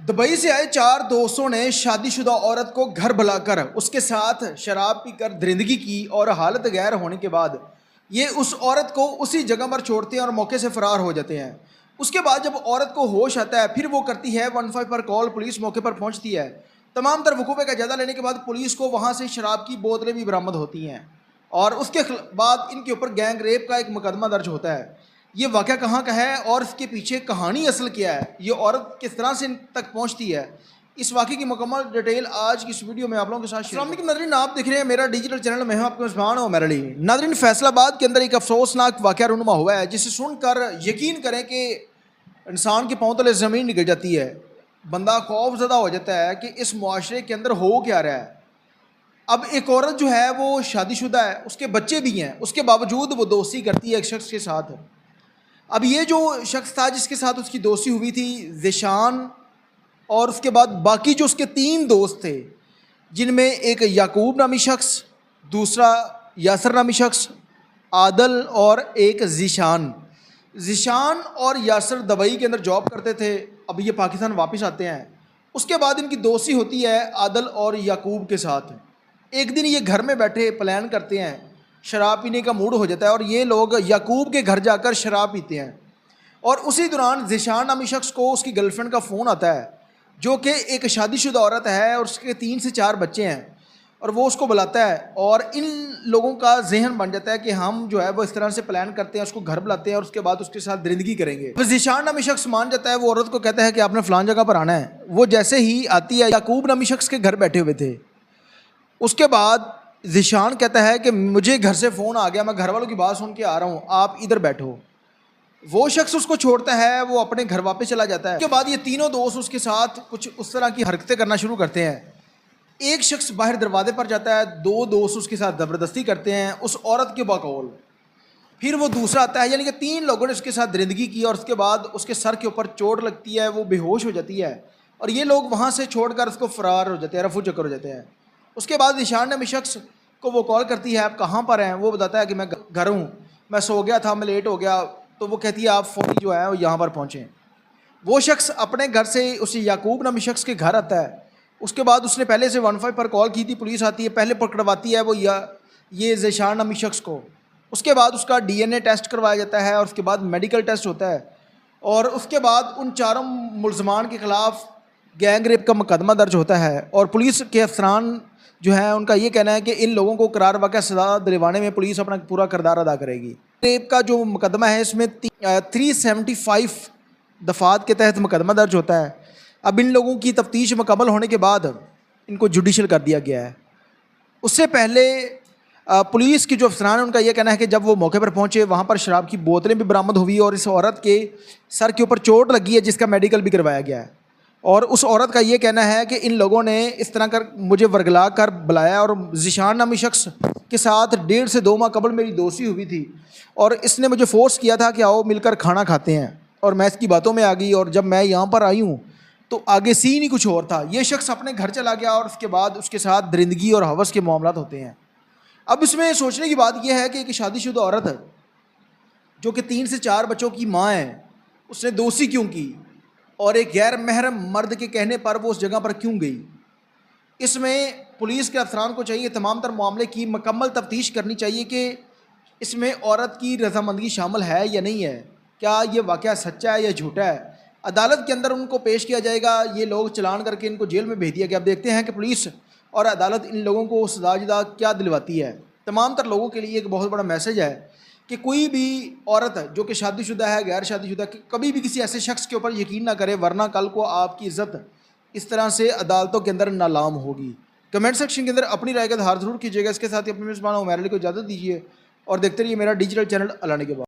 Dubai से आए चार दोस्तों ने शादीशुदा औरत को घर बुलाकर उसके साथ शराब पीकर दरिंदगी की और हालत गैर होने के बाद ये उस औरत को उसी जगह पर छोड़ते हैं और मौके से फरार हो जाते हैं। उसके बाद जब औरत को होश आता है फिर वो करती है 15 पर कॉल, पुलिस मौके पर पहुंचती है। तमाम तर वकूबे का जायजा लेने के बाद पुलिस को वहां से शराब की बोतलें भी बरामद होती हैं और उसके बाद इनके ऊपर गैंग रेप का एक मुकदमा दर्ज होता है। ये वाक़या कहाँ का है और इसके पीछे कहानी असल क्या है, ये औरत किस तरह से इन तक पहुँचती है, इस वाक़े की मुकम्मल डिटेल आज की इस वीडियो में आप लोगों के साथ शेयर करेंगे। नाज़रीन, आप देख रहे हैं मेरा डिजिटल चैनल, मैं हूं आपके मेज़बान और मेरे लिए। नाज़रीन, फैसलाबाद के अंदर एक अफसोसनाक वाक़या रूनुमा हुआ है जिसे सुनकर यकीन करें कि इंसान के पाँव तले ज़मीन निकल जाती है। बंदा खौफज़दा हो जाता है कि इस मुआशरे के अंदर हो क्या रहा है। अब एक औरत जो है वो शादीशुदा है, उसके बच्चे भी हैं, उसके बावजूद वो दोस्ती करती है एक शख्स के साथ। अब ये जो शख्स था जिसके साथ उसकी दोस्ती हुई थी, ज़ीशान, और उसके बाद बाकी जो उसके तीन दोस्त थे जिनमें एक याकूब नामी शख्स, दूसरा यासर नामी शख्स, आदल और एक ज़ीशान। ज़ीशान और यासर दुबई के अंदर जॉब करते थे। अब ये पाकिस्तान वापस आते हैं। उसके बाद इनकी दोस्ती होती है आदल और याकूब के साथ। एक दिन ये घर में बैठे प्लान करते हैं, शराब पीने का मूड हो जाता है और ये लोग याकूब के घर जाकर शराब पीते हैं। और उसी दौरान ज़ीशान नामी शख्स को उसकी गर्लफ्रेंड का फ़ोन आता है जो कि एक शादीशुदा औरत है और उसके 3 से 4 बच्चे हैं, और वो उसको बुलाता है और इन लोगों का जहन बन जाता है कि हम जो है वो इस तरह से प्लान करते हैं, उसको घर बुलाते हैं और उसके बाद उसके साथ दरिंदगी करेंगे। तो ज़ीशान नामी शख्स मान जाता है, वो औरत को कहता है कि आपने फ़लान जगह पर आना है। वो जैसे ही आती है, याकूब नामी शख्स के घर बैठे हुए थे। उसके बाद ज़ीशान कहता है कि मुझे घर से फ़ोन आ गया, मैं घर वालों की बात सुन के आ रहा हूँ, आप इधर बैठो। वो शख्स उसको छोड़ता है, वो अपने घर वापस चला जाता है। उसके बाद ये तीनों दोस्त उसके साथ कुछ उस तरह की हरकतें करना शुरू करते हैं। एक शख्स बाहर दरवाजे पर जाता है, 2 दोस्त उसके साथ ज़बरदस्ती करते हैं उस औरत के बकौल। फिर वो दूसरा आता है, यानी कि 3 लोगों ने उसके साथ दरिंदगी की और उसके बाद उसके सर के ऊपर चोट लगती है, वो बेहोश हो जाती है और ये लोग वहाँ से छोड़कर उसको फ़रार हो जाते हैं, रफू चक्कर हो जाते हैं। उसके बाद ज़ीशान नामी शख्स को वो कॉल करती है, आप कहाँ पर हैं? वो बताता है कि मैं घर हूँ, मैं सो गया था, मैं लेट हो गया। तो वो कहती है आप फ़ौरी जो है वो यहाँ पर पहुँचें। वो शख्स अपने घर से उस याकूब नामी शख्स के घर आता है। उसके बाद उसने पहले से 15 पर कॉल की थी, पुलिस आती है, पहले पकड़वाती है वो ये ज़ीशान नामी शख्स को। उसके बाद उसका DNA टेस्ट करवाया जाता है और उसके बाद मेडिकल टेस्ट होता है और उसके बाद उन चारों मुलजमान के ख़िलाफ़ गैंग रेप का मुकदमा दर्ज होता है और पुलिस के अफसरान जो है उनका ये कहना है कि इन लोगों को करार वाक़या सज़ा दिलवाने में पुलिस अपना पूरा किरदार अदा करेगी। रेप का जो मुकदमा है इसमें 375 दफ़ात के तहत मुकदमा दर्ज होता है। अब इन लोगों की तफ्तीश मुकम्मल होने के बाद इनको जुडिशल कर दिया गया है। उससे पहले पुलिस के जो अफसरान हैं उनका यह कहना है कि जब वो मौके पर पहुंचे वहां पर शराब की बोतलें भी बरामद हुई और इस औरत के सर के ऊपर चोट लगी है जिसका मेडिकल भी करवाया गया है। और उस औरत का ये कहना है कि इन लोगों ने इस तरह कर मुझे वर्गला कर बुलाया और ज़ीशान नामी शख्स के साथ 1.5 से 2 माह कबल मेरी दोस्ती हुई थी और इसने मुझे फ़ोर्स किया था कि आओ मिलकर खाना खाते हैं और मैं इसकी बातों में आ गई और जब मैं यहाँ पर आई हूँ तो आगे सीन ही कुछ और था। ये शख्स अपने घर चला गया और उसके बाद उसके साथ दरिंदगी और हवस के मामलात होते हैं। अब इसमें सोचने की बात यह है कि एक शादीशुदा औरत है जो कि 3 से 4 बच्चों की माँ है, उसने दोस्ती क्यों की और एक गैर महरम मर्द के कहने पर वो उस जगह पर क्यों गई? इसमें पुलिस के अफसरान को चाहिए तमाम तर मामले की मुकम्मल तफ्तीश करनी चाहिए कि इसमें औरत की रजामंदगी शामिल है या नहीं है, क्या ये वाक़या सच्चा है या झूठा है। अदालत के अंदर उनको पेश किया जाएगा, ये लोग चलान करके इनको जेल में भेज दिया गया। अब देखते हैं कि पुलिस और अदालत इन लोगों को सजा क्या दिलवाती है। तमाम तर लोगों के लिए एक बहुत बड़ा मैसेज है कि कोई भी औरत जो कि शादीशुदा है, गैर शादीशुदा, कभी भी किसी ऐसे शख्स के ऊपर यकीन ना करे, वरना कल को आपकी इज़्ज़त इस तरह से अदालतों के अंदर नालाम होगी। कमेंट सेक्शन के अंदर अपनी राय का इज़हार ज़रूर कीजिएगा। इसके साथ ही अपने मेज़बान उमर अली को इजाज़त दीजिए और देखते रहिए मेरा डिजिटल चैनल अलाने के बाद।